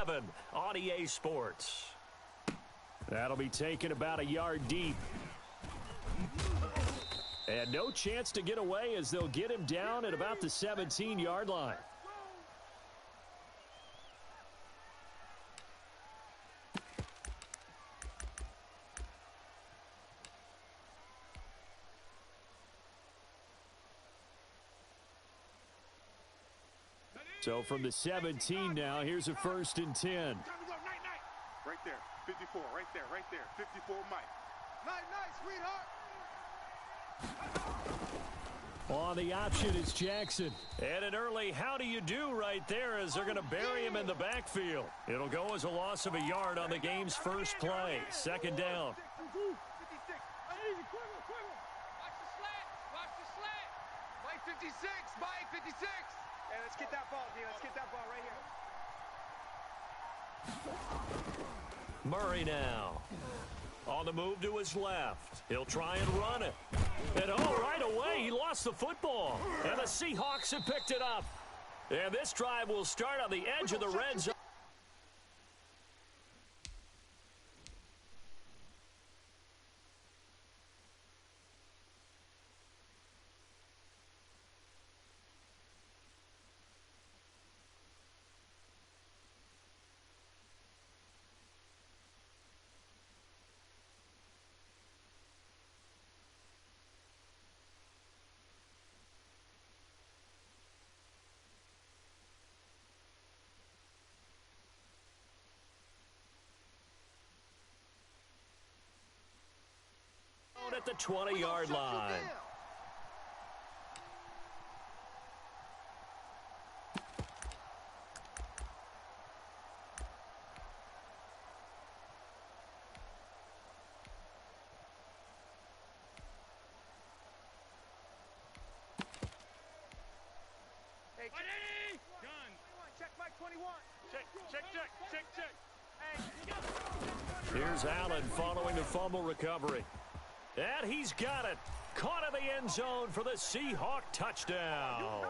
11 on EA Sports. That'll be taken about a yard deep. And no chance to get away as they'll get him down at about the 17-yard line. So from the 17 now, here's a 1st and 10. Right there, 54, right there, 54, Mike. Night, sweetheart. On the option is Jackson. And an early how do you do right there as they're going to bury him in the backfield. It'll go as a loss of a yard on the game's first play. 2nd down. Watch the slant. Mike 56, Mike 56. Hey, let's get that ball, D. Let's get that ball right here. Murray now. On the move to his left. He'll try and run it. And right away, he lost the football. And the Seahawks have picked it up. And this drive will start on the edge of the red zone. At the 20-yard line. Hey, gun. Check Mike 21. Check. Hey. Here's Allen following the fumble recovery. And he's got it. Caught in the end zone for the Seahawk touchdown.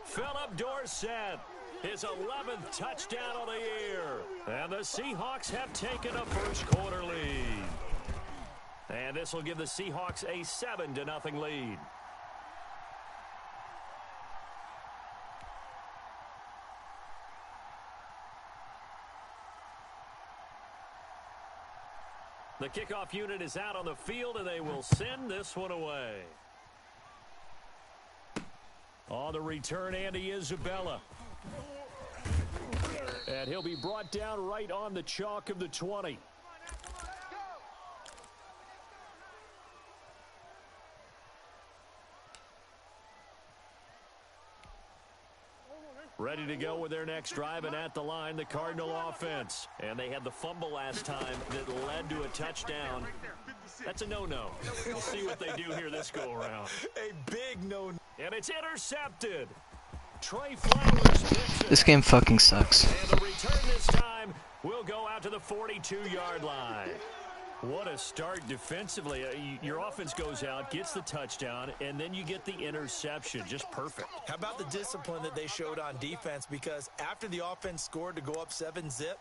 Philip Dorsett, his 11th touchdown of the year. And the Seahawks have taken a first-quarter lead. And this will give the Seahawks a 7-0 lead. The kickoff unit is out on the field, and they will send this one away. On the return, Andy Isabella. And he'll be brought down right on the chalk of the 20. Ready to go with their next drive, and at the line, the Cardinal offense. And they had the fumble last time that led to a touchdown. That's a no-no. We'll see what they do here this go-around. A big no. And it's intercepted. Trey Flowers picks it. This game fucking sucks. And the return this time will go out to the 42-yard line. What a start defensively. Your offense goes out, gets the touchdown, and then you get the interception. Just perfect. How about the discipline that they showed on defense? Because after the offense scored to go up 7-zip,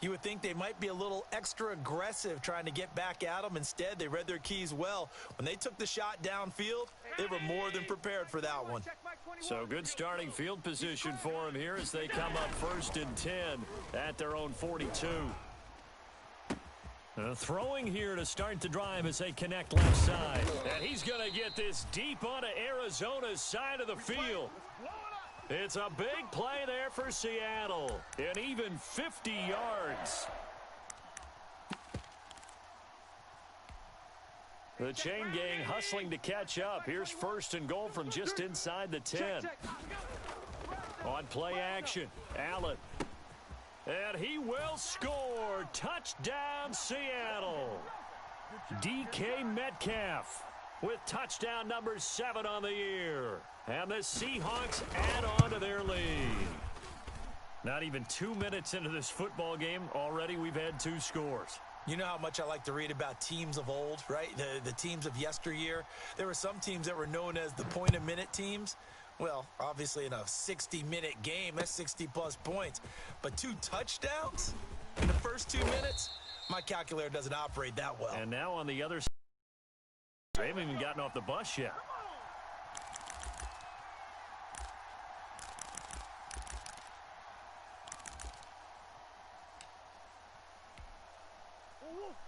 you would think they might be a little extra aggressive trying to get back at them. Instead, they read their keys well. When they took the shot downfield, they were more than prepared for that one. So good starting field position for them here as they come up 1st and 10 at their own 42. Throwing here to start the drive as they connect left side. And he's going to get this deep onto Arizona's side of the field. It's a big play there for Seattle. And even 50 yards. The chain gang hustling to catch up. Here's 1st and goal from just inside the 10. On play action, Allen. And he will score. Touchdown, Seattle. DK Metcalf with touchdown number 7 on the year. And the Seahawks add on to their lead. Not even 2 minutes into this football game, already we've had 2 scores. You know how much I like to read about teams of old, right? The teams of yesteryear. There were some teams that were known as the point-a-minute teams. Well, obviously in a 60-minute game, that's 60-plus points. But 2 touchdowns in the first 2 minutes? My calculator doesn't operate that well. And now on the other side, they haven't even gotten off the bus yet.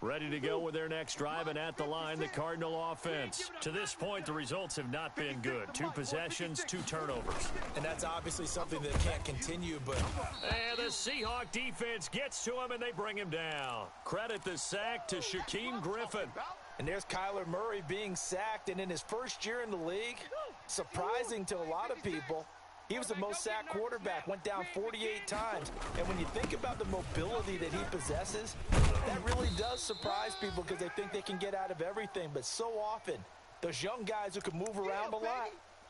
Ready to go with their next drive, and at the line, the Cardinal offense. To this point, the results have not been good. 2 possessions, 2 turnovers. And that's obviously something that can't continue, but... And the Seahawk defense gets to him, and they bring him down. Credit the sack to Shaquem Griffin. And there's Kyler Murray being sacked, and in his first year in the league, surprising to a lot of people, he was the most sacked quarterback, went down 48 times. And when you think about the mobility that he possesses, that really does surprise people because they think they can get out of everything. But so often, those young guys who can move around a lot,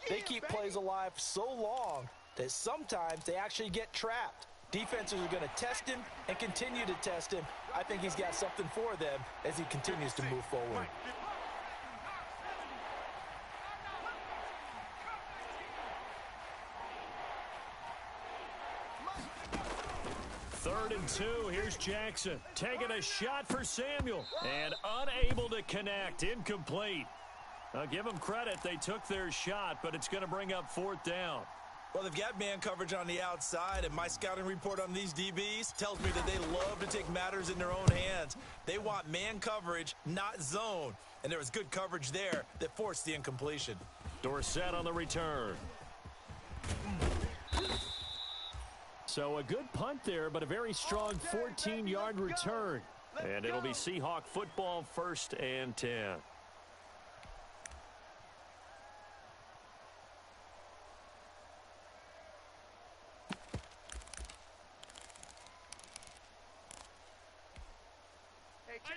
they keep plays alive so long that sometimes they actually get trapped. Defenses are going to test him and continue to test him. I think he's got something for them as he continues to move forward. Third and 2, here's Jackson. Taking a shot for Samuel. And unable to connect, incomplete. I'll give them credit, they took their shot, but it's going to bring up 4th down. Well, they've got man coverage on the outside, and my scouting report on these DBs tells me that they love to take matters in their own hands. They want man coverage, not zone. And there was good coverage there that forced the incompletion. Dorsett on the return. So a good punt there, but a very strong 14-yard return. And it'll be Seahawk football, 1st and 10.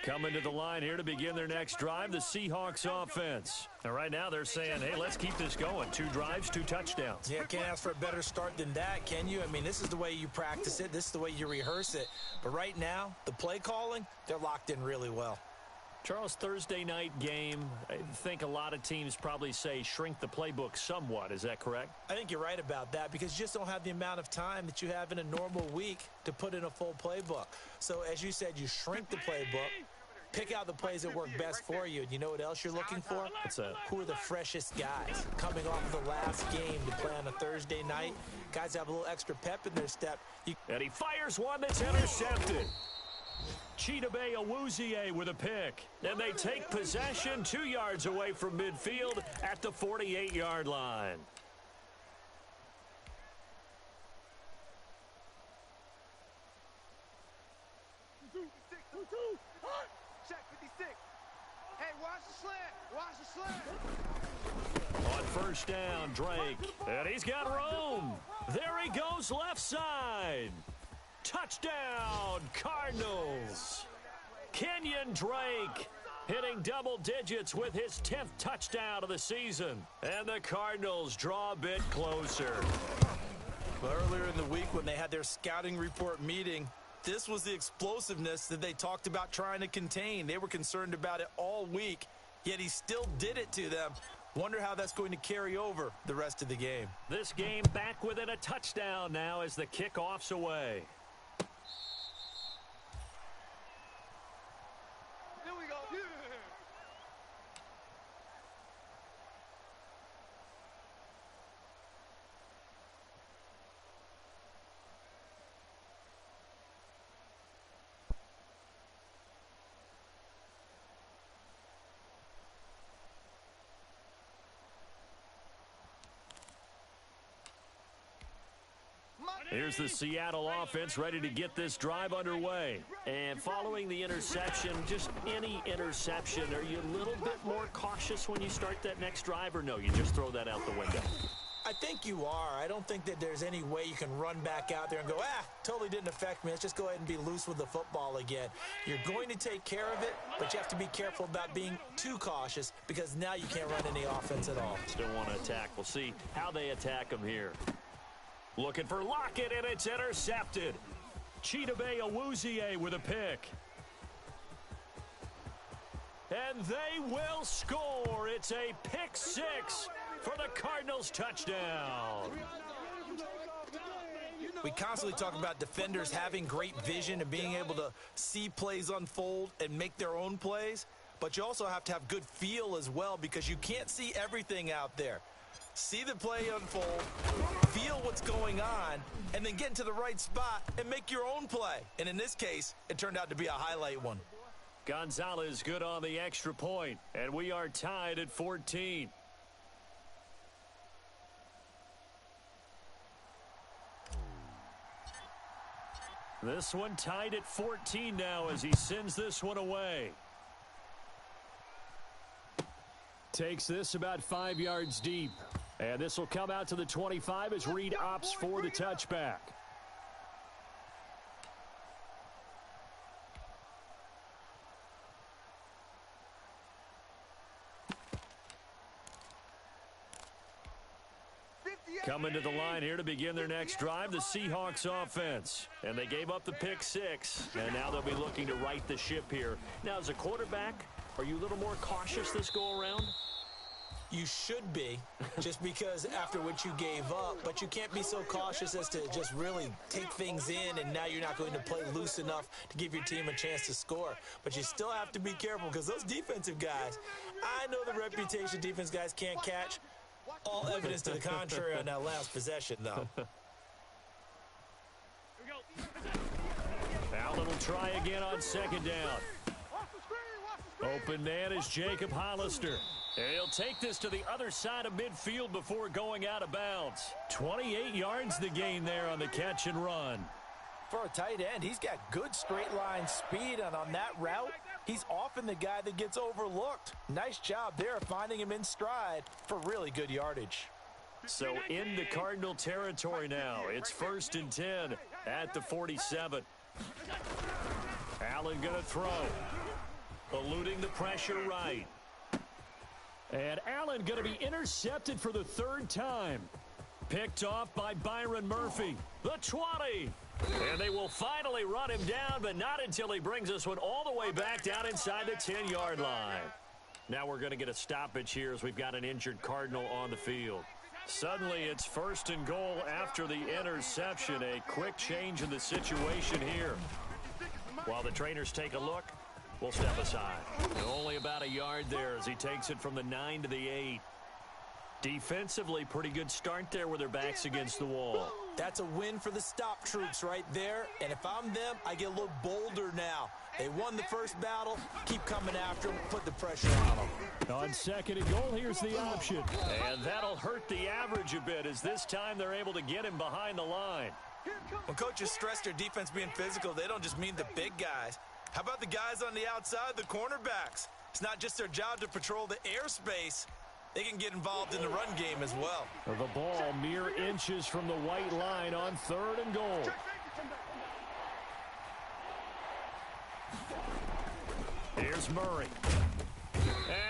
Coming to the line here to begin their next drive, the Seahawks offense. And right now they're saying, hey, let's keep this going. 2 drives, 2 touchdowns. Yeah, can't ask for a better start than that, can you? I mean, this is the way you practice it. This is the way you rehearse it. But right now, the play calling, they're locked in really well. Charles, Thursday night game, I think a lot of teams probably say shrink the playbook somewhat. Is that correct? I think you're right about that because you just don't have the amount of time that you have in a normal week to put in a full playbook. So, as you said, you shrink the playbook, pick out the plays that work best for you. And you know what else you're looking for? What's that? Who are the freshest guys coming off of the last game to play on a Thursday night? Guys have a little extra pep in their step. And he fires one that's intercepted. Chidobe Awuzie with a pick. And they take possession 2 yards away from midfield at the 48-yard line. Check 56. Hey, watch the slant. Watch the slant. On 1st down, Drake. And he's got room. There he goes left side. Touchdown, Cardinals. Kenyon Drake hitting double digits with his 10th touchdown of the season. And the Cardinals draw a bit closer. Well, earlier in the week when they had their scouting report meeting, this was the explosiveness that they talked about trying to contain. They were concerned about it all week, yet he still did it to them. Wonder how that's going to carry over the rest of the game. This game back within a touchdown now as the kickoff's away. Here we go. Here's the Seattle offense ready to get this drive underway. And following the interception, just any interception, are you a little bit more cautious when you start that next drive, or no, you just throw that out the window? I think you are. I don't think that there's any way you can run back out there and go, totally didn't affect me. Let's just go ahead and be loose with the football again. You're going to take care of it, but you have to be careful about being too cautious because now you can't run any offense at all. Still want to attack. We'll see how they attack them here. Looking for Lockett, and it's intercepted. Chidobe Awuzie with a pick. And they will score. It's a pick 6 for the Cardinals touchdown. We constantly talk about defenders having great vision and being able to see plays unfold and make their own plays, but you also have to have good feel as well because you can't see everything out there. See the play unfold, feel what's going on, and then get into the right spot and make your own play. And in this case, it turned out to be a highlight one. Gonzalez good on the extra point, and we are tied at 14. This one tied at 14 now as he sends this one away. Takes this about 5 yards deep. And this will come out to the 25 as Reed opts for the touchback. Coming to the line here to begin their next drive, the Seahawks offense. And they gave up the pick six, and now they'll be looking to right the ship here. Now, as a quarterback, are you a little more cautious this go-around? You should be, just because after what you gave up, but you can't be so cautious as to just really take things in, and now you're not going to play loose enough to give your team a chance to score. But you still have to be careful because those defensive guys, I know the reputation defense guys can't catch. All evidence to the contrary on that last possession, though. Allen will try again on second down. Open man is Jacob Hollister. And he'll take this to the other side of midfield before going out of bounds. 28 yards the gain there on the catch and run. For a tight end, he's got good straight line speed, and on that route, he's often the guy that gets overlooked. Nice job there finding him in stride for really good yardage. So in the Cardinal territory now. It's 1st and 10 at the 47. Allen going to throw. Eluding the pressure right. And Allen going to be intercepted for the 3rd time. Picked off by Byron Murphy. The 20. And they will finally run him down, but not until he brings this one all the way back down inside the 10-yard line. Now we're going to get a stoppage here as we've got an injured Cardinal on the field. Suddenly it's 1st and goal after the interception. A quick change in the situation here. While the trainers take a look, we'll step aside. And only about a yard there as he takes it from the 9 to the 8. Defensively, pretty good start there with their backs against the wall. That's a win for the stop troops right there. And if I'm them, I get a little bolder now. They won the first battle. Keep coming after them. Put the pressure on them. On 2nd and goal, here's the option. And that'll hurt the average a bit as this time they're able to get him behind the line. When coaches stress their defense being physical, they don't just mean the big guys. How about the guys on the outside, the cornerbacks? It's not just their job to patrol the airspace. They can get involved in the run game as well. The ball mere inches from the white line on 3rd and goal. Here's Murray.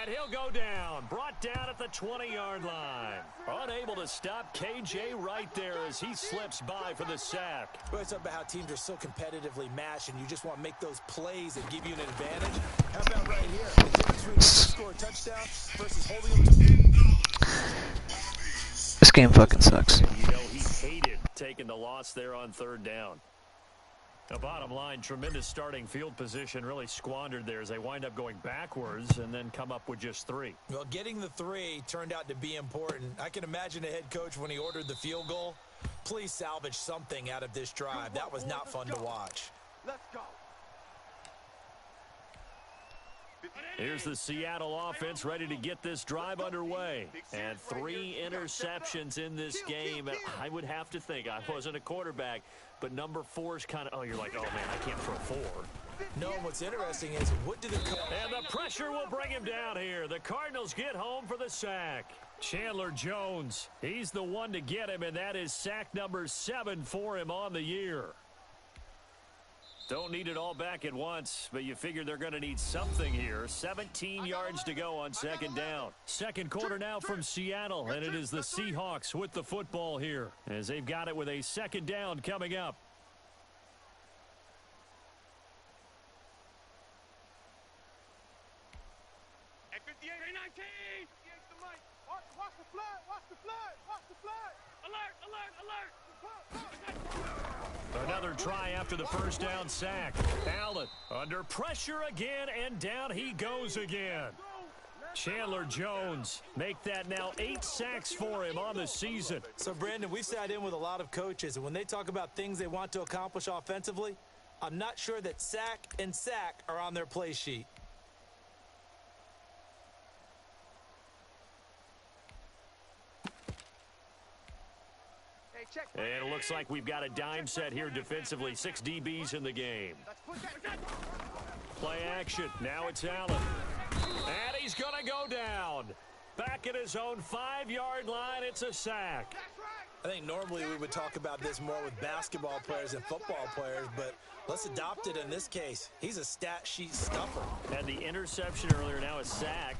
And he'll go down. Brought down at the 20-yard line. Unable to stop KJ right there as he slips by for the sack. Well, it's about how teams are so competitively matched, and you just want to make those plays that give you an advantage. How about right here? The difference between score a touchdown versus holding them to... This game fucking sucks. You know, he hated taking the loss there on 3rd down. The bottom line, tremendous starting field position, really squandered there as they wind up going backwards and then come up with just 3. Well, getting the 3 turned out to be important. I can imagine the head coach when he ordered the field goal. Please salvage something out of this drive. That was not fun to watch. Let's go. Here's the Seattle offense ready to get this drive underway. And 3 interceptions in this game. I would have to think, I wasn't a quarterback, but number 4 is kind of, oh, you're like, oh, man, I can't throw 4. No, what's interesting is, what do the... And the pressure will bring him down here. The Cardinals get home for the sack. Chandler Jones, he's the one to get him, and that is sack number 7 for him on the year. Don't need it all back at once, but you figure they're going to need something here. 17 yards to go on 2nd down. 2nd quarter now from Seattle, and it is the Seahawks with the football here as they've got it with a 2nd down coming up. At 58, 19. Watch the flood. Watch the flood. Watch the flood. Alert, alert, alert. Another try after the first down sack. Allen under pressure again, and down he goes again. Chandler Jones make that now 8 sacks for him on the season. So, Brandon, we've sat in with a lot of coaches, and when they talk about things they want to accomplish offensively, I'm not sure that sack and sack are on their play sheet. Hey, check. And it looks like we've got a dime set here defensively. 6 DBs in the game. Let's put that. Play action. Now it's Allen. And he's going to go down. Back at his own 5-yard line, it's a sack. I think normally we would talk about this more with basketball players and football players, but let's adopt it in this case. He's a stat sheet stuffer. Had the interception earlier, now a sack.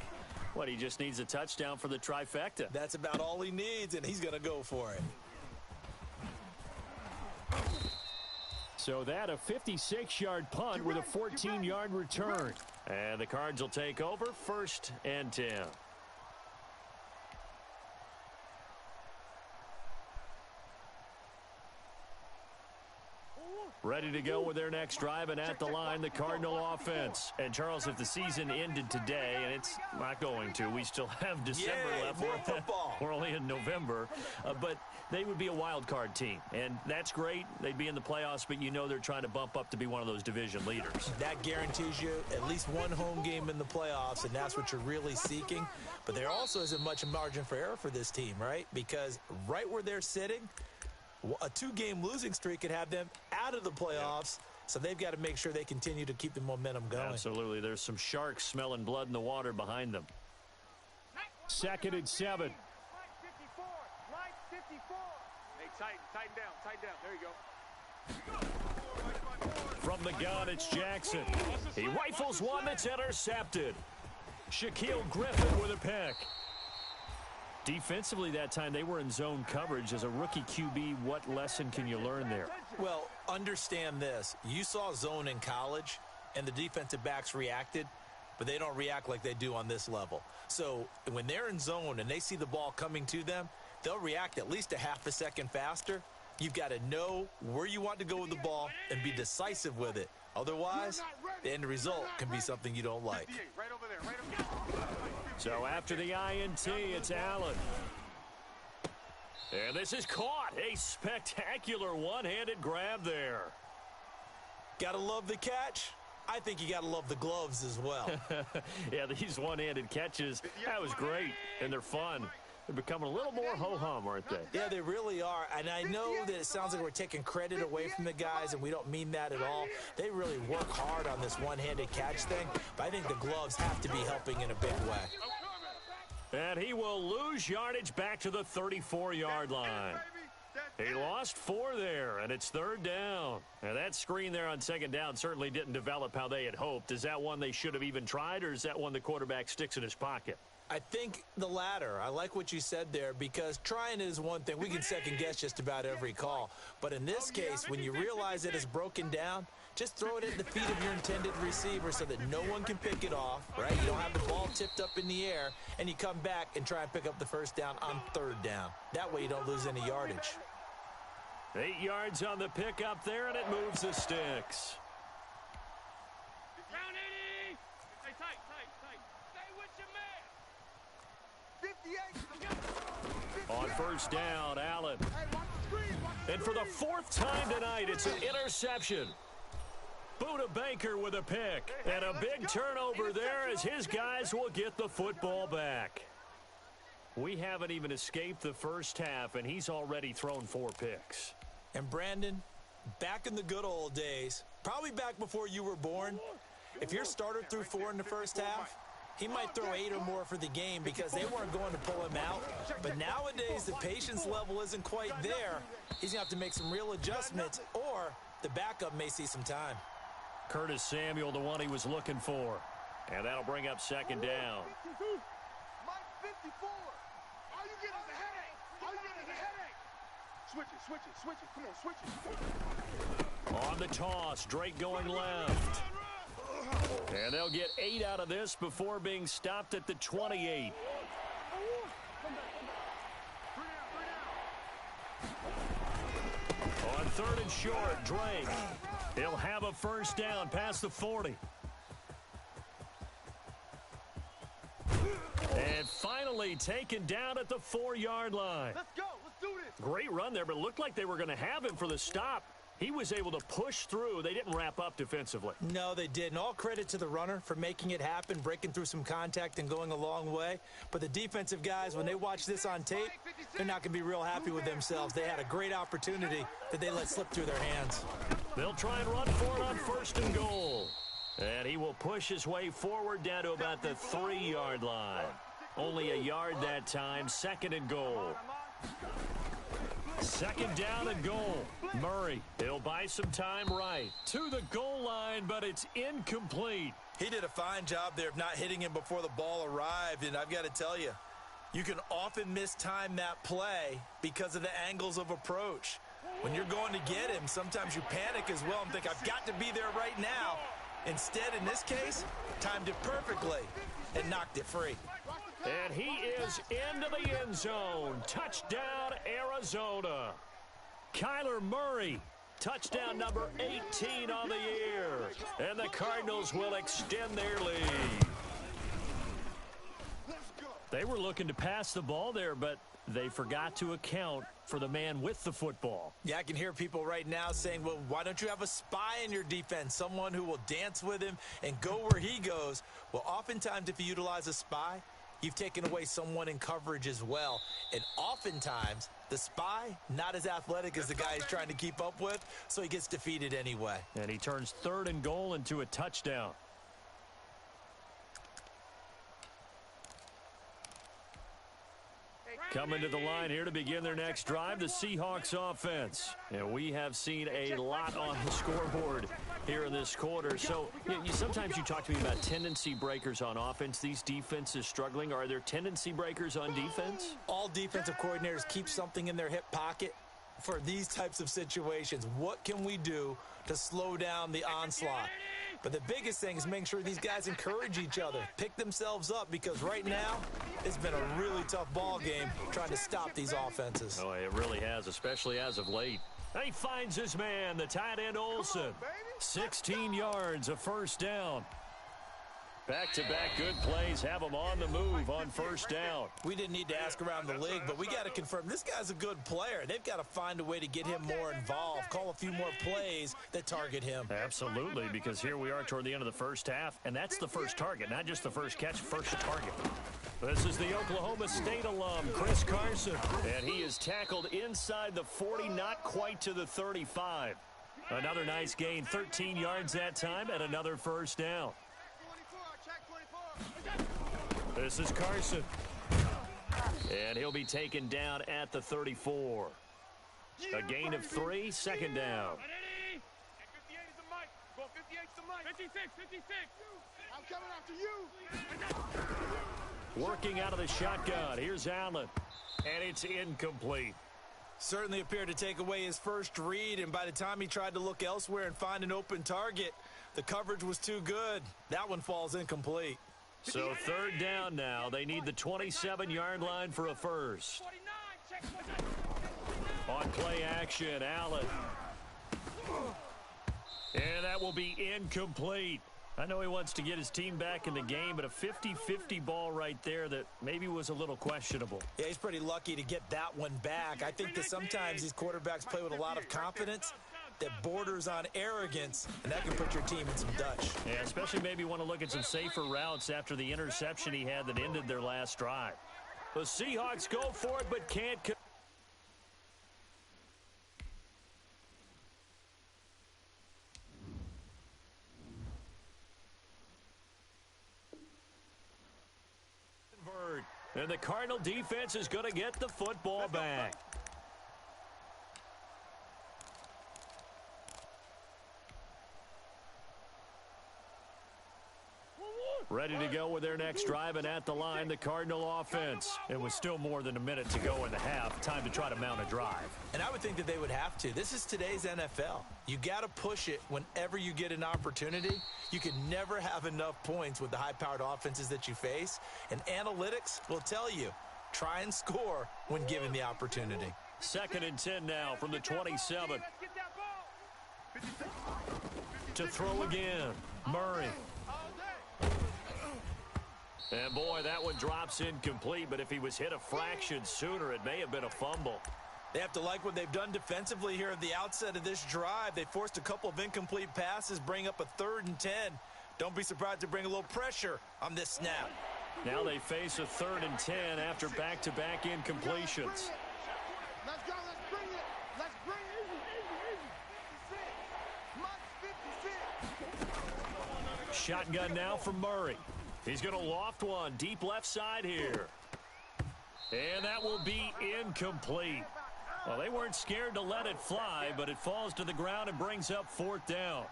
What, he just needs a touchdown for the trifecta. That's about all he needs, and he's going to go for it. So that a 56-yard punt with a 14-yard return. And the Cards will take over 1st and 10. Ready to go with their next drive, and at the line, the Cardinal offense. And, Charles, if the season ended today, and it's not going to, we still have December left. More football. We're only in November. But they would be a wild card team, and that's great. They'd be in the playoffs, but you know they're trying to bump up to be one of those division leaders. That guarantees you at least one home game in the playoffs, and that's what you're really seeking. But there also isn't much margin for error for this team, right? Because right where they're sitting, a 2-game losing streak could have them out of the playoffs, so they've got to make sure they continue to keep the momentum going. Absolutely. There's some sharks smelling blood in the water behind them. 2nd and 7. Line 54. Line 54. Hey, tighten down. There you go. From the gun, it's Jackson. He rifles one that's intercepted. Shaquille Griffin with a pick. Defensively that time, they were in zone coverage. As a rookie QB, what lesson can you learn there? Well, understand this. You saw zone in college, and the defensive backs reacted, but they don't react like they do on this level. So when they're in zone and they see the ball coming to them, they'll react at least a half a second faster. You've got to know where you want to go with the ball and be decisive with it. Otherwise, the end result can be something you don't like. Right over there, right over there. So after the INT, it's Allen. And this is caught. A spectacular one-handed grab there. Got to love the catch. I think you got to love the gloves as well. Yeah, these one-handed catches, that was great, and they're fun. They're becoming a little more ho-hum, aren't they? Yeah, they really are. And I know that it sounds like we're taking credit away from the guys, and we don't mean that at all. They really work hard on this one-handed catch thing, but I think the gloves have to be helping in a big way. And he will lose yardage back to the 34-yard line. He lost 4 there, and it's 3rd down. And that screen there on 2nd down certainly didn't develop how they had hoped. Is that one they should have even tried, or is that one the quarterback sticks in his pocket? I think the latter. I like what you said there, because trying is one thing. We can second-guess just about every call. But in this case, when you realize that it's broken down, just throw it at the feet of your intended receiver so that no one can pick it off, right? You don't have the ball tipped up in the air, and you come back and try and pick up the 1st down on 3rd down. That way you don't lose any yardage. 8 yards on the pickup there, and it moves the sticks. Round 80. Hey, tight. Stay with your man. 58. On 1st down, Allen. And for the 4th time tonight, it's an interception. Buda Baker with a pick. And a big turnover there as his guys will get the football back. We haven't even escaped the first half, and he's already thrown 4 picks. And Brandon, back in the good old days, probably back before you were born, if your starter threw 4 in the first half, he might throw 8 or more for the game because they weren't going to pull him out. But nowadays, the patience level isn't quite there. He's going to have to make some real adjustments, or the backup may see some time. Curtis Samuel, the one he was looking for. And that'll bring up 2nd down. Mike 54. All you get is a headache. Switch it. Come on, switch it. On the toss, Drake going left. And they'll get 8 out of this before being stopped at the 28. third and short. Drake. He'll have a first down past the 40. And finally taken down at the 4-yard line. Let's go. Let's do this. Great run there, but it looked like they were going to have him for the stop. He was able to push through. They didn't wrap up defensively. No, they didn't. All credit to the runner for making it happen, breaking through some contact and going a long way. But the defensive guys, when they watch this on tape, they're not going to be real happy with themselves. They had a great opportunity that they let slip through their hands. They'll try and run for it on first and goal. And he will push his way forward down to about the 3-yard line. Only a yard that time. Second and goal. Second down and goal. Murray, he'll buy some time right. To the goal line, but it's incomplete. He did a fine job there of not hitting him before the ball arrived, and I've got to tell you, you can often mistime that play because of the angles of approach. When you're going to get him, sometimes you panic as well and think, I've got to be there right now. Instead, in this case, timed it perfectly and knocked it free. And he is into the end zone. Touchdown, Arizona. Kyler Murray, touchdown number 18 on the year. And the Cardinals will extend their lead. They were looking to pass the ball there, but they forgot to account for the man with the football. Yeah, I can hear people right now saying, well, why don't you have a spy in your defense, someone who will dance with him and go where he goes? Well, oftentimes if you utilize a spy, you've taken away someone in coverage as well. And oftentimes, the spy, not as athletic as the guy he's trying to keep up with, so he gets defeated anyway. And he turns third and goal into a touchdown. Coming to the line here to begin their next drive, the Seahawks offense. And we have seen a lot on the scoreboard here in this quarter. So sometimes you talk to me about tendency breakers on offense. These defenses struggling. Are there tendency breakers on defense? All defensive coordinators keep something in their hip pocket for these types of situations. What can we do to slow down the onslaught? But the biggest thing is making sure these guys encourage each other, pick themselves up, because right now it's been a really tough ball game trying to stop these offenses. Oh, it really has, especially as of late. He finds his man, the tight end Olsen. 16 yards, a first down. Back-to-back good plays have him on the move on first down. We didn't need to ask around the league, but we got to confirm this guy's a good player. They've got to find a way to get him more involved, call a few more plays that target him. Absolutely, because here we are toward the end of the first half, and that's the first target, not just the first catch, first target. This is the Oklahoma State alum, Chris Carson, and he is tackled inside the 40, not quite to the 35. Another nice gain, 13 yards that time, and another first down. This is Carson. And he'll be taken down at the 34. A gain of 3, second down. 58 is the mic. Go 58 is the mic. 56, 56. I'm coming after you. Working out of the shotgun. Here's Allen. And it's incomplete. Certainly appeared to take away his first read, and by the time he tried to look elsewhere and find an open target, the coverage was too good. That one falls incomplete. So third down now. They need the 27-yard line for a first. On play action, Allen. And that will be incomplete. I know he wants to get his team back in the game, but a 50-50 ball right there that maybe was a little questionable. Yeah, he's pretty lucky to get that one back. I think that sometimes these quarterbacks play with a lot of confidence that borders on arrogance, and that can put your team in some Dutch. Yeah, especially maybe want to look at some safer routes after the interception he had that ended their last drive. The Seahawks go for it, but can't. And the Cardinal defense is going to get the football back. Ready to go with their next drive, and at the line, the Cardinal offense. It was still more than a minute to go in the half. Time to try to mount a drive. And I would think that they would have to. This is today's NFL. You got to push it whenever you get an opportunity. You can never have enough points with the high-powered offenses that you face. And analytics will tell you, try and score when given the opportunity. 2nd and 10 now from the 27. To throw again, Murray. And boy, that one drops incomplete, but if he was hit a fraction sooner, it may have been a fumble. They have to like what they've done defensively here at the outset of this drive. They forced a couple of incomplete passes, bring up a 3rd and 10. Don't be surprised to bring a little pressure on this snap. Now they face a 3rd and 10 after back-to-back incompletions. Let's go, let's bring it. Let's bring it. 56. Shotgun now from Murray. He's going to loft one deep left side here. And that will be incomplete. Well, they weren't scared to let it fly, but it falls to the ground and brings up 4th down.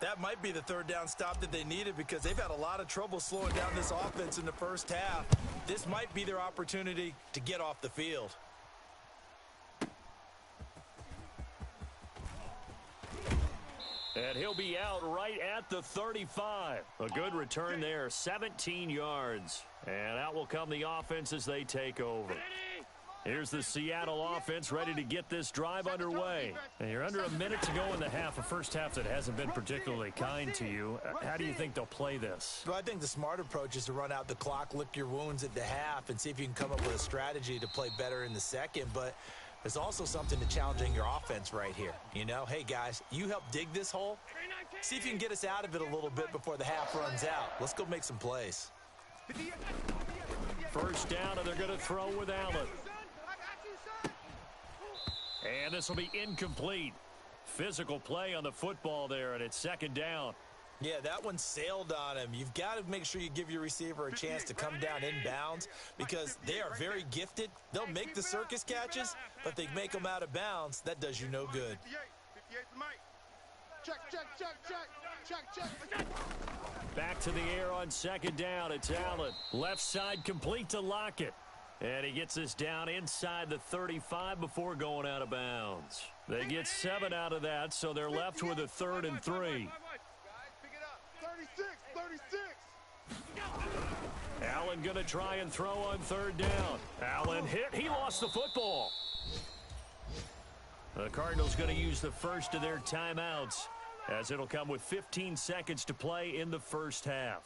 That might be the 3rd down stop that they needed because they've had a lot of trouble slowing down this offense in the first half. This might be their opportunity to get off the field. And he'll be out right at the 35. A good return there, 17 yards. And out will come the offense as they take over. Here's the Seattle offense ready to get this drive underway. And you're under a minute to go in the half, a first half that hasn't been particularly kind to you. How do you think they'll play this? Well, I think the smart approach is to run out the clock, lick your wounds at the half, and see if you can come up with a strategy to play better in the second. But there's also something to challenging your offense right here. You know, hey, guys, you help dig this hole. See if you can get us out of it a little bit before the half runs out. Let's go make some plays. First down, and they're going to throw with Allen. And this will be incomplete. Physical play on the football there, and it's 2nd down. Yeah, that one sailed on him. You've got to make sure you give your receiver a chance to come down inbounds because they are very gifted. They'll make the circus catches, but if they make them out of bounds, that does you no good. 58 to Mike. Check. Back to the air on 2nd down. It's Allen. Left side complete to Lockett. And he gets this down inside the 35 before going out of bounds. They get 7 out of that, so they're left with a 3rd and 3. Guys, pick it up. 36. Allen going to try and throw on 3rd down. Allen hit. He lost the football. The Cardinals going to use the first of their timeouts as it'll come with 15 seconds to play in the first half.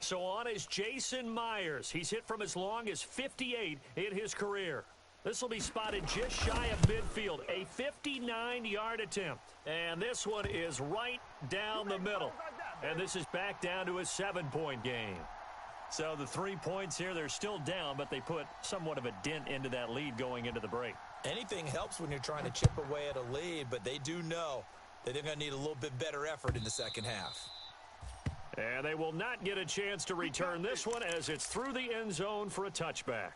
So on is Jason Myers. He's hit from as long as 58 in his career. This will be spotted just shy of midfield, a 59-yard attempt. And this one is right down the middle. And this is back down to a 7-point game. So the 3 points here, they're still down, but they put somewhat of a dent into that lead going into the break. Anything helps when you're trying to chip away at a lead, but they do know that they're going to need a little bit better effort in the second half. And they will not get a chance to return this one as it's through the end zone for a touchback.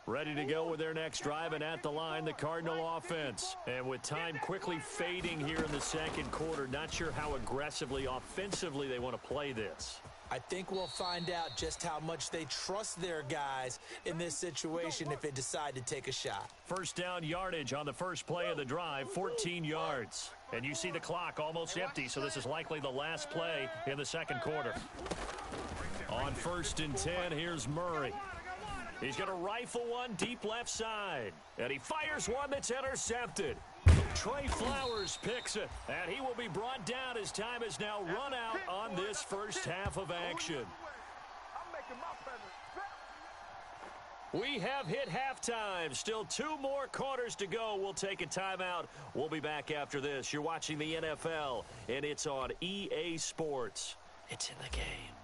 Ready to go with their next drive, and at the line, the Cardinal offense. And with time quickly fading here in the second quarter, not sure how aggressively, offensively they want to play this. I think we'll find out just how much they trust their guys in this situation if they decide to take a shot. First down yardage on the first play of the drive, 14 yards. And you see the clock almost empty, so this is likely the last play in the second quarter. On 1st and 10, here's Murray. He's going to rifle one deep left side. And he fires one that's intercepted. Trey Flowers picks it. And he will be brought down as time is now run out on this first half of action. We have hit halftime. Still 2 more quarters to go. We'll take a timeout. We'll be back after this. You're watching the NFL, and it's on EA Sports. It's in the game.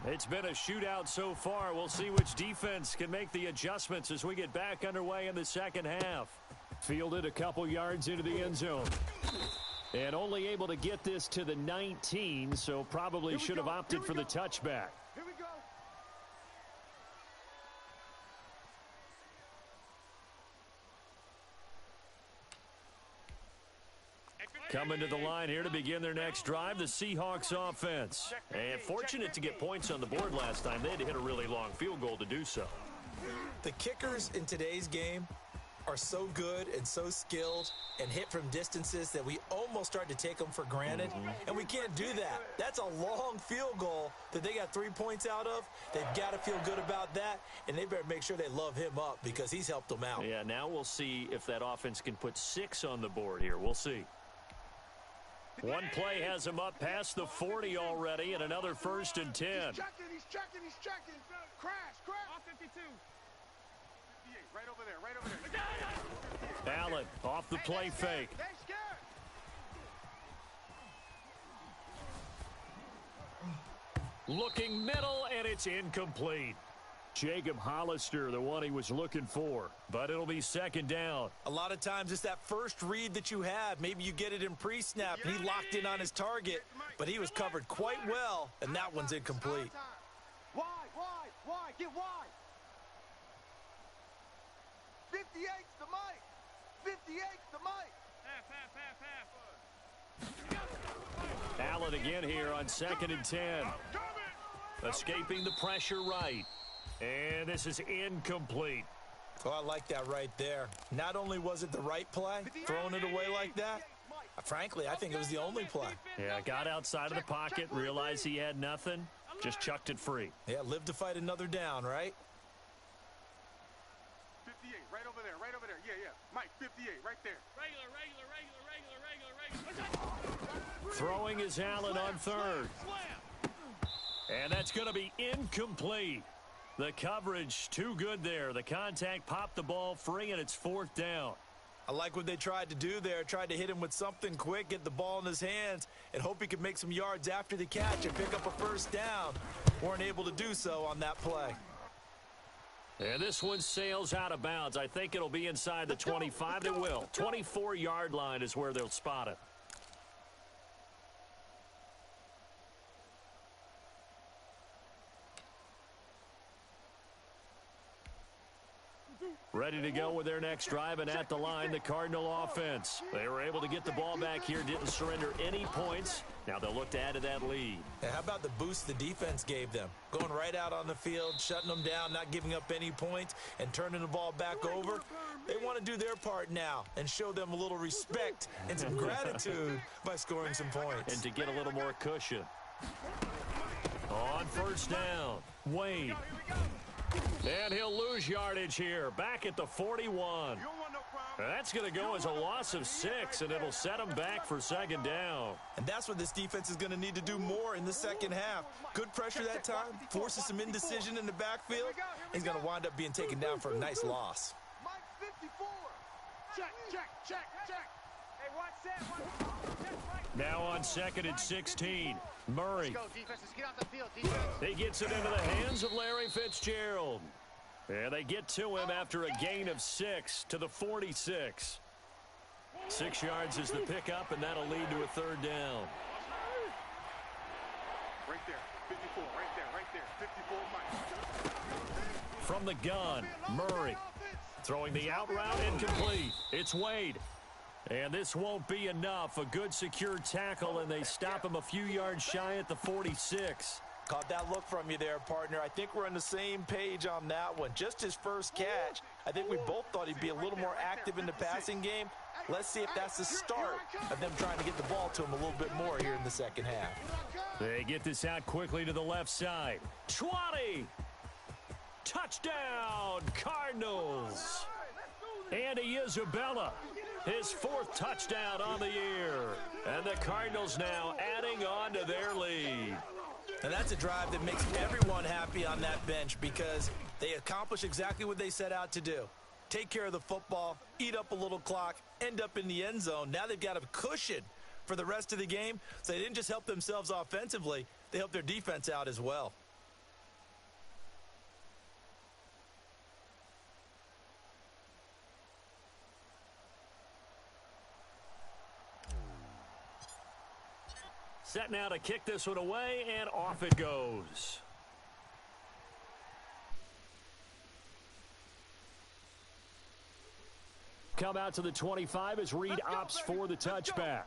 It's been a shootout so far. We'll see which defense can make the adjustments as we get back underway in the second half. Fielded a couple yards into the end zone. And only able to get this to the 19, so probably should have opted for the touchback. Here we go. Coming to the line here to begin their next drive, the Seahawks offense. And fortunate to get points on the board last time. They had to hit a really long field goal to do so. The kickers in today's game are so good and so skilled and hit from distances that we almost start to take them for granted, and we can't do that. That's a long field goal that they got 3 points out of. They've got to feel good about that, and they better make sure they love him up because he's helped them out. Yeah, now we'll see if that offense can put 6 on the board here. We'll see. One play has him up past the 40 already, and another 1st and 10. He's checking. Crash. Off 52. 58, right over there. Allen off the play fake. They scared. Looking middle, and it's incomplete. Jacob Hollister, the one he was looking for, but it'll be 2nd down. A lot of times it's that first read that you have. Maybe you get it in pre-snap, and he locked in on his target, but he was covered quite well, and that one's incomplete. Wide. Get wide. 58's the mic. 58's the mic. Half. Allen again here on 2nd and 10. Escaping the pressure right. And this is incomplete. Oh, I like that right there. Not only was it the right play, throwing it away like that, frankly, I think it was the only play. Yeah, got outside of the pocket, realized he had nothing, just chucked it free. Yeah, live to fight another down, right? 58, right over there. Yeah. Mike, 58, right there. Regular. Throwing is Allen on 3rd. And that's going to be incomplete. The coverage too good there. The contact popped the ball free, and it's 4th down. I like what they tried to do there. Tried to hit him with something quick, get the ball in his hands, and hope he could make some yards after the catch and pick up a 1st down. Weren't able to do so on that play. And this one sails out of bounds. I think it'll be inside the 25. It will. 24-yard line is where they'll spot it. Ready to go with their next drive, and at the line, the Cardinal offense. They were able to get the ball back here, didn't surrender any points. Now they'll look to add to that lead. And how about the boost the defense gave them? Going right out on the field, shutting them down, not giving up any points, and turning the ball back over. They want to do their part now and show them a little respect and some gratitude by scoring some points. And to get a little more cushion. On 1st down, Wade. And he'll lose yardage here, back at the 41. That's going to go as a loss of 6, and it'll set him back for 2nd down. And that's what this defense is going to need to do more in the second half. Good pressure that time, forces some indecision in the backfield. He's going to wind up being taken down for a nice loss. Mike 54. Check. Hey, watch that. Now on 2nd and 16, Murray. Let's go, defense. Let's get off the field, defense. He gets it into the hands of Larry Fitzgerald. And they get to him after a gain of 6 to the 46. 6 yards is the pickup, and that'll lead to a 3rd down. Right there. 54, right there. 54, Mike. From the gun, Murray. Throwing the out route, incomplete. It's Wade. And this won't be enough. A good secure tackle, and they stop him a few yards shy at the 46. Caught that look from you there, partner. I think we're on the same page on that one. Just his first catch, I think we both thought he'd be a little more active in the passing game. Let's see if that's the start of them trying to get the ball to him a little bit more here in the second half. They get this out quickly to the left side. 20! Touchdown, Cardinals! Andy Isabella, his 4th touchdown on the year. And the Cardinals now adding on to their lead. And that's a drive that makes everyone happy on that bench because they accomplish exactly what they set out to do. Take care of the football, eat up a little clock, end up in the end zone. Now they've got a cushion for the rest of the game. So they didn't just help themselves offensively, they helped their defense out as well. Set now to kick this one away, and off it goes. Come out to the 25 as Reed opts for the touchback.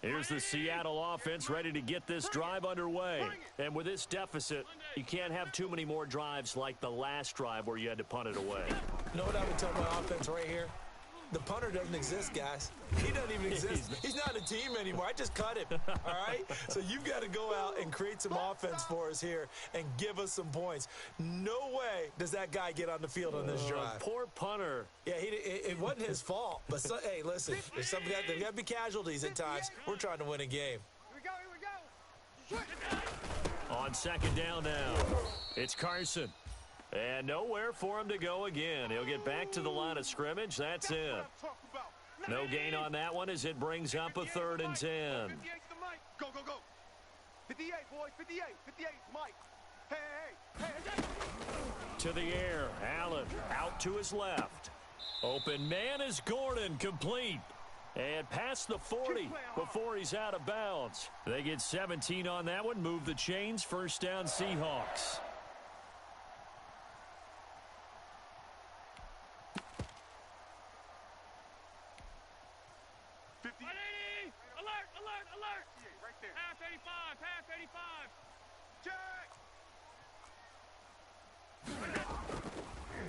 Here's the Seattle offense ready to get this drive underway. And with this deficit, you can't have too many more drives like the last drive where you had to punt it away. You know what I would tell my offense right here? The punter doesn't exist, guys. He doesn't even exist. He's not a team anymore. I just cut him, all right? So you've got to go out and create some offense for us here and give us some points. No way does that guy get on the field on this drive. Poor punter. Yeah, it wasn't his fault. But, hey, listen, there's got to be casualties at times. We're trying to win a game. Here we go. On second down now, it's Carson. And nowhere for him to go again. He'll get back to the line of scrimmage. That's it. No gain on that one as it brings up a 3rd and 10. Go, go, go. 58, boys, 58. 58, Mike. Hey. To the air, Allen out to his left. Open man is Gordon, complete. And past the 40 before he's out of bounds. They get 17 on that one, move the chains, first down Seahawks. Alert! Right there. Half 85.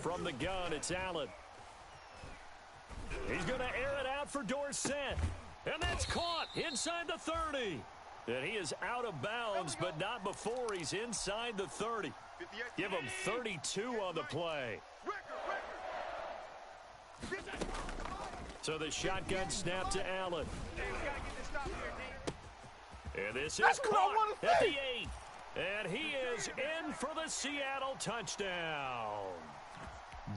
From the gun, it's Allen. He's going to air it out for Dorsett. And that's caught inside the 30. And he is out of bounds, but not before he's inside the 30. Give him 32 on the play. So the shotgun snap to Allen. And this is caught at the 8. And he is in for the Seattle touchdown.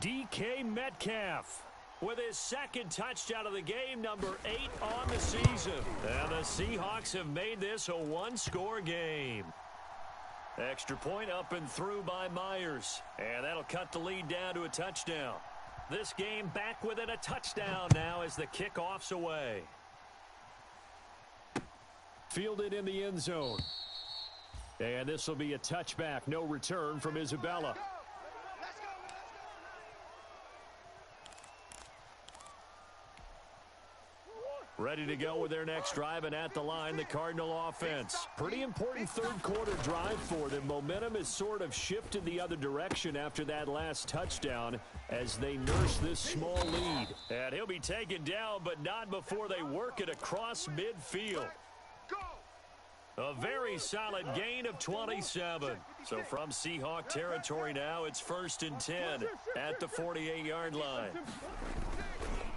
DK Metcalf with his second touchdown of the game, number 8 on the season. And the Seahawks have made this a one-score game. Extra point up and through by Myers. And that'll cut the lead down to a touchdown. This game back within a touchdown now as the kickoff's away. Fielded in the end zone. And this will be a touchback. No return from Isabella. Ready to go with their next drive, and at the line, the Cardinal offense. Pretty important third quarter drive for them. Momentum has sort of shifted the other direction after that last touchdown as they nurse this small lead. And he'll be taken down, but not before they work it across midfield. A very solid gain of 27. So from Seahawk territory now, it's 1st and 10 at the 48-yard line.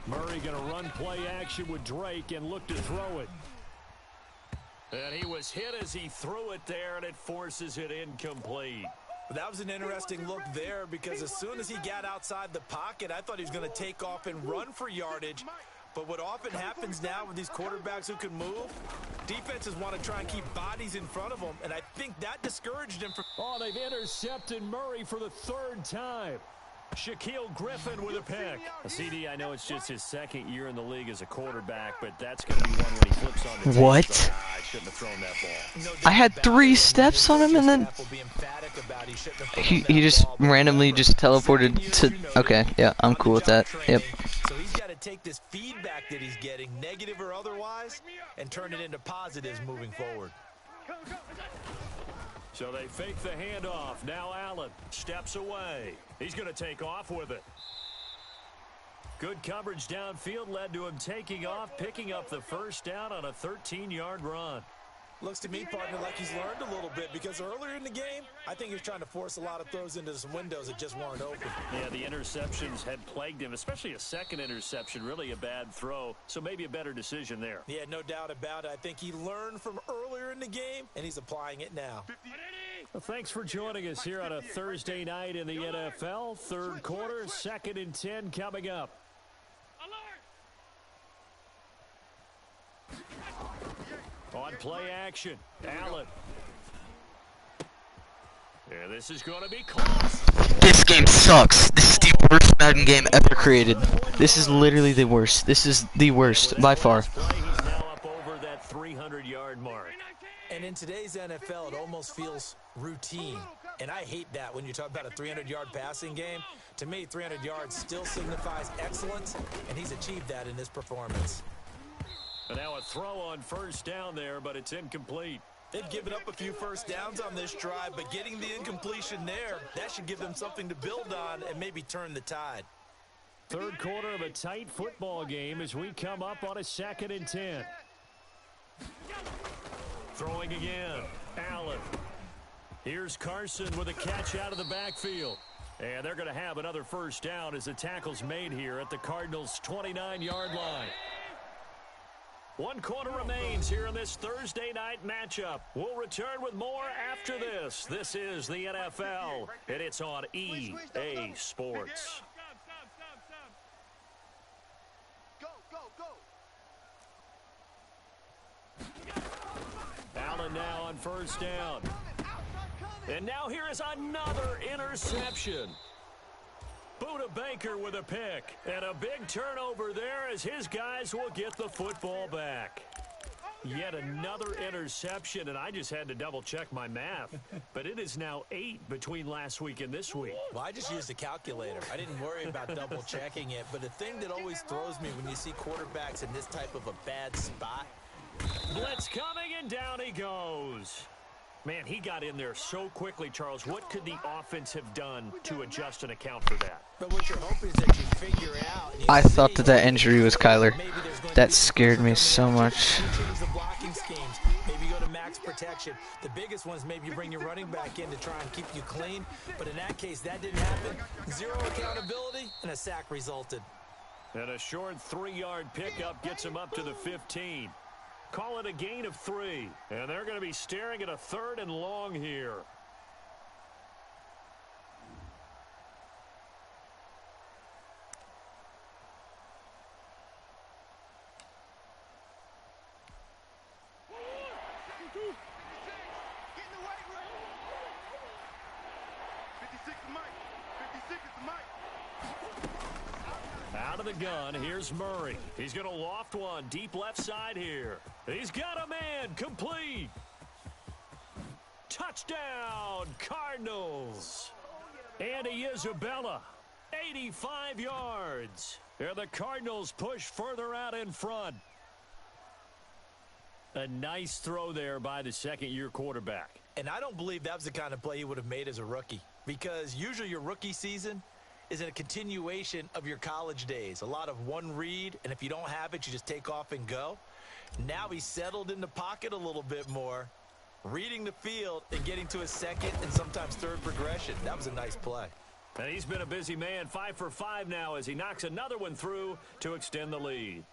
Murray going to run play action with Drake and look to throw it. And he was hit as he threw it there, and it forces it incomplete. That was an interesting look there because as soon as he got outside the pocket, I thought he was going to take off and run for yardage. But what often happens now with these quarterbacks who can move, defenses want to try and keep bodies in front of them, and I think that discouraged him. Oh, they've intercepted Murray for the 3rd time. Shaquille Griffin with a pick. CD, I know it's just his 2nd year in the league as a quarterback, but that's going to be one when he flips on the What? table. I shouldn't have thrown that ball. I had 3 steps on him and then he just randomly just teleported to. Okay, yeah, I'm cool with that. Yep. So he's got to take this feedback that he's getting, negative or otherwise, and turn it into positives moving forward. So they fake the handoff. Now Allen steps away. He's going to take off with it. Good coverage downfield led to him taking off, picking up the first down on a 13-yard run. Looks to me, partner, like he's learned a little bit because earlier in the game, I think he was trying to force a lot of throws into some windows that just weren't open. Yeah, the interceptions had plagued him, especially a second interception, really a bad throw, so maybe a better decision there. Yeah, no doubt about it. I think he learned from earlier in the game, and he's applying it now. Well, thanks for joining us here on a Thursday night in the NFL. Third quarter, 2nd and 10 coming up. On play action, Allen. Yeah, this is going to be close. This game sucks. This is the worst Madden game ever created. This is literally the worst. This is the worst by far. He's now up over that 300-yard mark. And in today's NFL, it almost feels routine. And I hate that when you talk about a 300-yard passing game. To me, 300 yards still signifies excellence, and he's achieved that in this performance. And now a throw on first down there, but it's incomplete. They've given up a few first downs on this drive, but getting the incompletion there, that should give them something to build on and maybe turn the tide. Third quarter of a tight football game as we come up on a 2nd and 10. Throwing again. Allen. Here's Carson with a catch out of the backfield. And they're going to have another first down as the tackle's made here at the Cardinals' 29-yard line. 1 quarter remains here in this Thursday night matchup. We'll return with more after this. This is the NFL, and it's on EA Sports. Allen now on first down. And now here is another interception. Buda Baker with a pick. And a big turnover there as his guys will get the football back. Yet another interception, and I just had to double-check my math. But it is now 8 between last week and this week. Well, I just used a calculator. I didn't worry about double-checking it. But the thing that always throws me when you see quarterbacks in this type of a bad spot. Blitz coming, and down he goes. Man, he got in there so quickly, Charles. What could the offense have done to adjust and account for that? But what you're hoping is that you figure out. I thought that injury was Kyler. That scared me so much. Maybe go to max protection. The biggest one is maybe you bring your running back in to try and keep you clean. But in that case, that didn't happen. 0 accountability, and a sack resulted. And a short 3-yard pickup gets him up to the 15. Call it a gain of 3. And they're going to be staring at a 3rd and long here. Out of the gun, here's Murray. He's going to loft one deep left side here. He's got a man, complete. Touchdown, Cardinals. Andy Isabella, 85 yards. And the Cardinals push further out in front. A nice throw there by the second-year quarterback. And I don't believe that was the kind of play he would have made as a rookie. Because usually your rookie season is in a continuation of your college days. A lot of one read, and if you don't have it, you just take off and go. Now he's settled in the pocket a little bit more, reading the field and getting to his second and sometimes third progression. That was a nice play. And he's been a busy man, 5 for 5 now as he knocks another one through to extend the lead.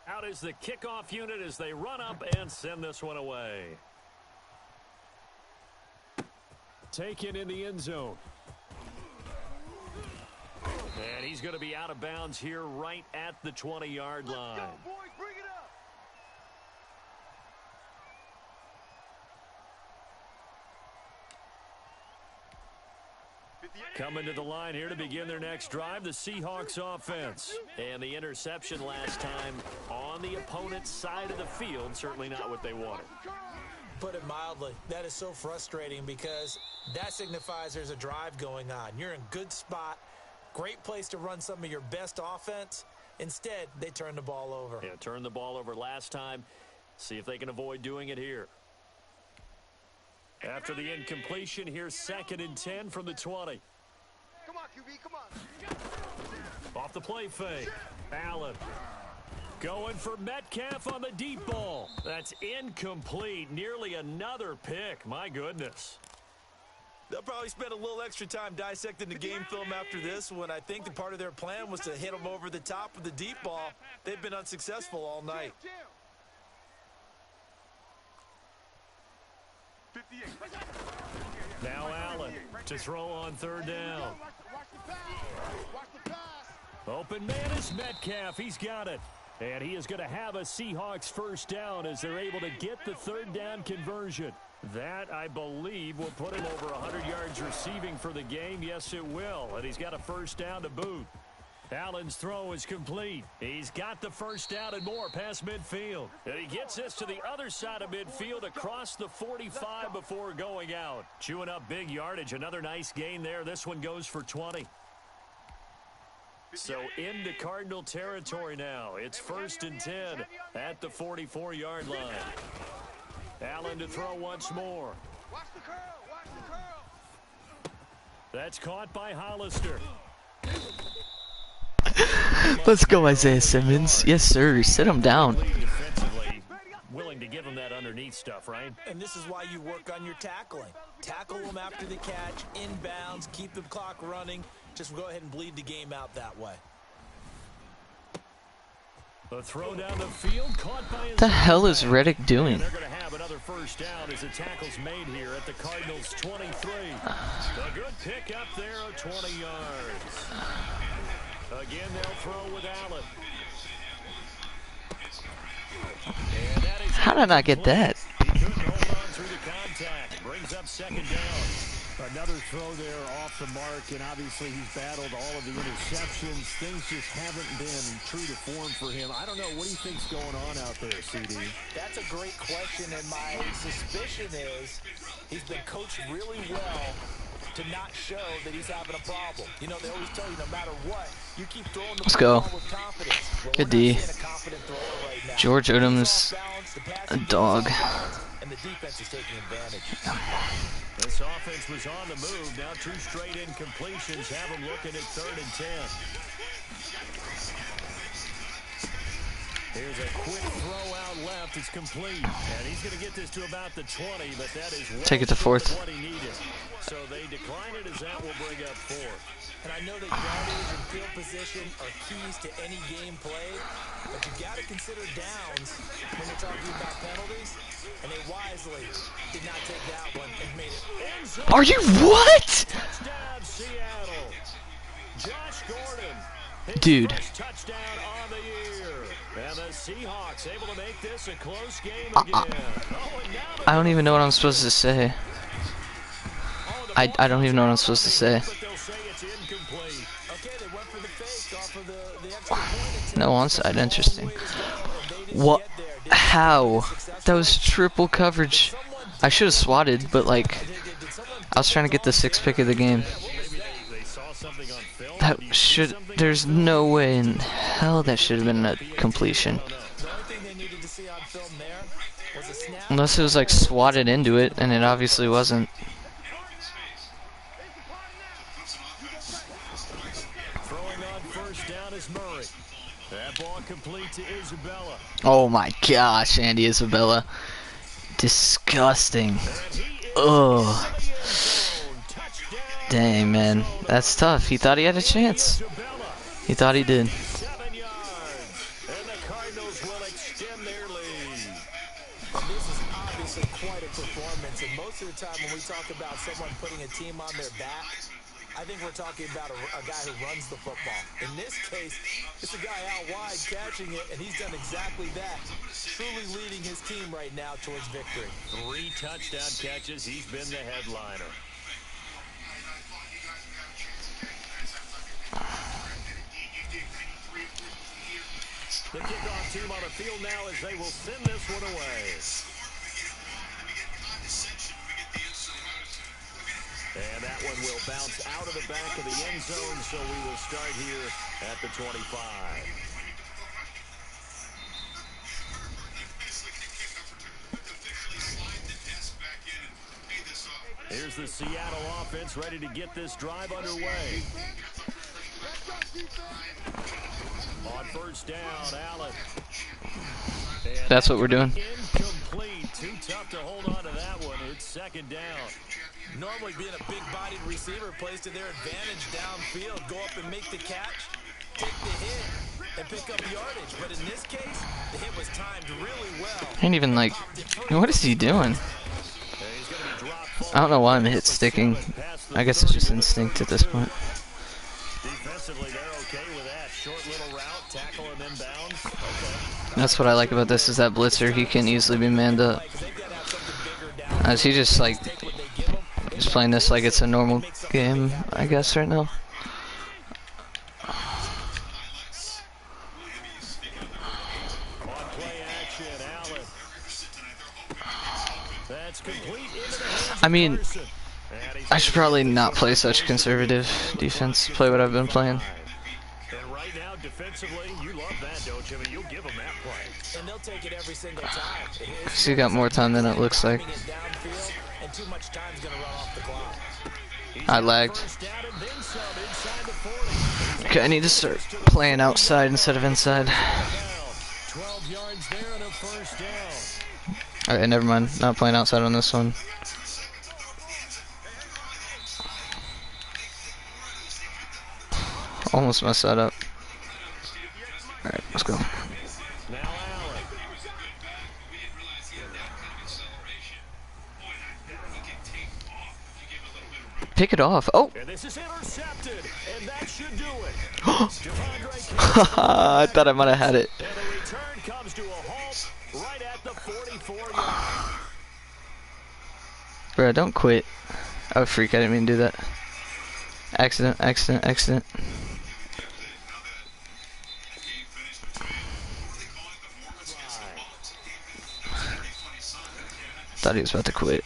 Out is the kickoff unit as they run up and send this one away. Taken in the end zone. And he's going to be out of bounds here right at the 20-yard line. Let's go, boys. Bring it up. Coming to the line here to begin their next drive, the Seahawks offense. And the interception last time on the opponent's side of the field, certainly not what they wanted. Put it mildly, that is so frustrating because that signifies there's a drive going on. You're in good spot, great place to run some of your best offense. Instead, they turn the ball over. Yeah, turned the ball over last time. See if they can avoid doing it here. After the incompletion, here's 2nd and 10 from the 20. Come on, QB, come on. Off the play fake. Allen going for Metcalf on the deep ball. That's incomplete. Nearly another pick. My goodness. They'll probably spend a little extra time dissecting the game film after this one. I think the part of their plan was to hit them over the top with the deep ball. They've been unsuccessful all night. Now Allen to throw on 3rd down. Open man is Metcalf. He's got it. And he is going to have a Seahawks first down as they're able to get the 3rd down conversion. That, I believe, will put him over 100 yards receiving for the game. Yes, it will. And he's got a first down to boot. Allen's throw is complete. He's got the first down and more past midfield. And he gets this to the other side of midfield across the 45 before going out. Chewing up big yardage. Another nice gain there. This one goes for 20. So into Cardinal territory now. It's 1st and 10 at the 44-yard line. Allen to throw once more. Watch the curl. Watch the curl. That's caught by Hollister. Let's go, Isaiah Simmons. Yes, sir. Sit him down. Defensively, willing to give him that underneath stuff, right? And this is why you work on your tackling. Tackle them after the catch, inbounds, keep the clock running. Just go ahead and bleed the game out that way. The throw down the field, caught by his The hell is Reddick doing? And they're going to have another first down as the tackle's made here at the Cardinals' 23. A good pick up there of 20 yards. Again, they'll throw with Allen. And that is How did I not get that? He couldn't hold on through the contact. Brings up 2nd down. Another throw there off the mark, and obviously he's battled all of the interceptions. Things just haven't been true to form for him. I don't know. What do you think's going on out there, CD? That's a great question, and my suspicion is he's been coached really well to not show that he's having a problem. You know, they always tell you no matter what, you keep throwing the Let's go. ball with confidence. Well, Good we're D. not seeing a confident thrower right now. George Odom's a dog. And the defense is taking advantage. This offense was on the move. Now 2 straight incompletions have them looking at 3rd and 10. Here's a quick throw out left. It's complete. And he's going to get this to about the 20, but that is well Take it to short 4th. of what he needed. So they decline it as that will bring up 4th. And I know that yardage and field position are keys to any game played, but you got to consider downs when you're talking about penalties. And they wisely did not take that one and made it. End zone. Are you what? Touchdown, Seattle. Josh Gordon. His Dude. first touchdown on the year. And the Seahawks able to make this a close game again. Oh, and now I don't even know what I'm supposed to say. I don't even know what I'm supposed to say. but they'll say it's incomplete. Okay, they went for the fake off of the extra point. No onside. Interesting. What? How? That was triple coverage. I should have swatted, but like, I was trying to get the 6th pick of the game. They saw something on film. That should. There's no way in hell that should have been a completion. The only thing they needed to see on film there was a snap. Unless it was like swatted into it, and it obviously wasn't. Throwing on first down is Murray. That ball complete to Isabella. Oh my gosh, Andy Isabella. Disgusting. Ugh. Touchdown, Dang, man. That's tough. He thought he had a chance. Isabella. He thought he did. 7 yards. And the Cardinals will extend their lead. This is obviously quite a performance, and most of the time when we talk about someone putting a team on their back, I think we're talking about a guy who runs the football. In this case, it's a guy out wide catching it, and he's done exactly that, truly leading his team right now towards victory. 3 touchdown catches. He's been the headliner. The kickoff team on the field now as they will send this one away. And that one will bounce out of the back of the end zone, so we will start here at the 25. Here's the Seattle offense ready to get this drive underway. On first down, Allen. And That's what we're doing. incomplete. Too tough to hold on to that one. It's 2nd down. Normally being a big-bodied receiver plays to their advantage downfield. Go up and make the catch, take the hit, and pick up yardage. But in this case, the hit was timed really well. Ain't even like. What is he doing? And he's going to be dropped I don't know why my hit's sticking. I guess it's just instinct at this point. defensively. They're okay with that. Short little route, tackle and then bounds. Okay. That's what I like about this is that blitzer, he can easily be manned up. As he just like is playing this like it's a normal game, I guess, right now. I mean, I should probably not play such conservative defense. Play what I've been playing. And right now, defensively, you love that, don't you? I mean, you'll give them that play. And they'll take it every single time. Cause you got more time than it looks like. And too much time's gonna run off the clock. I lagged. Okay, I need to start playing outside instead of inside. 12 yards there and a first down. Alright, never mind. Not playing outside on this one. Almost messed that up. Alright, let's go. Now Allen. Pick it off. Oh! And this is intercepted, and that should do it. I thought I might have had it. And the return comes to a halt right at the 44-yard. Bro, don't quit. Oh, freak, I didn't mean to do that. Accident, accident, accident. Thought he was about to quit.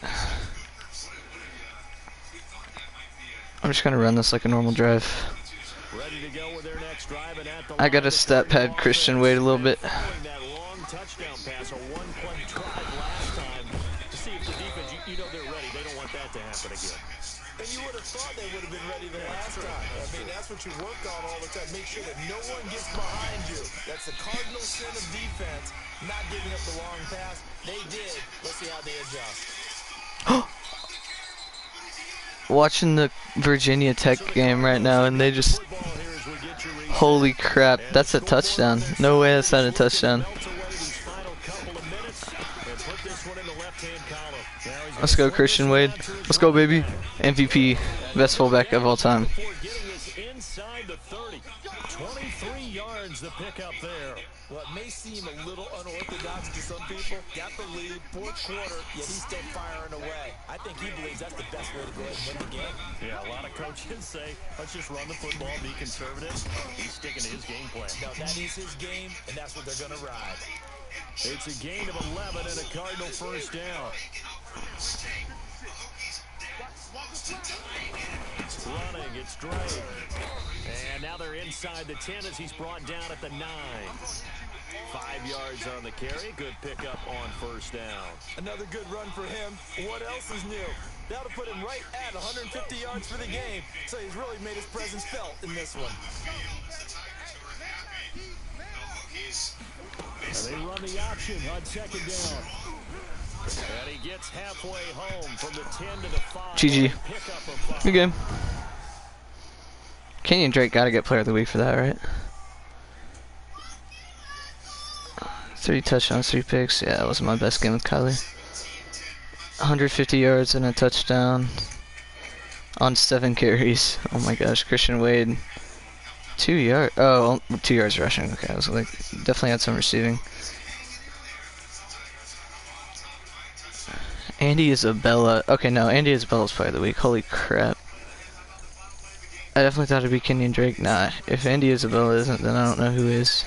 I'm just gonna run this like a normal drive. Ready to go with their next drive, and at the I gotta step pad Christian Wade a little bit. that long touchdown pass, a one-play drive last time to see if the defense, you know they're ready. They don't want that to happen again. And you would have thought they would have been ready the last time. I mean, that's what you work on all the time. Make sure that no one gets behind you. That's the cardinal sin of defense, not giving up the long pass. They did. Let's see how they adjust. Watching the Virginia Tech game right now, and they just... Holy crap, that's a touchdown. No way that's not a touchdown. Let's go, Christian Wade. Let's go, baby. MVP, best fullback of all time. Inside the 30, 23 yards the pickup there. Well, it may seem a little unorthodox to some people. Got the lead, fourth quarter, yet he's still firing away. I think he believes that's the best way to go ahead and win the game. Yeah, a lot of coaches say, let's just run the football, be conservative. He's sticking to his game plan. No, that is his game, and that's what they're going to ride. It's a gain of 11 and a Cardinal first down. It's running, it's Drake. And now they're inside the 10 as he's brought down at the 9. 5 yards on the carry. Good pickup on first down. Another good run for him. What else is new? That'll put him right at 150 yards for the game. So he's really made his presence felt in this one. And they run the option on second down. And he gets halfway home from the 10 to the 5. GG. Good game. Kenyon Drake got to get player of the week for that, right? 3 touchdowns, 3 picks. Yeah, that wasn't my best game with Kylie. 150 yards and a touchdown on 7 carries. Oh my gosh, Christian Wade. 2 yards. Oh, 2 yards rushing. Okay, I was like, definitely had some receiving. Andy Isabella. Okay, no, Andy Isabella's player of the week. Holy crap. I definitely thought it'd be Kenyon Drake. Nah, if Andy Isabella isn't, then I don't know who is.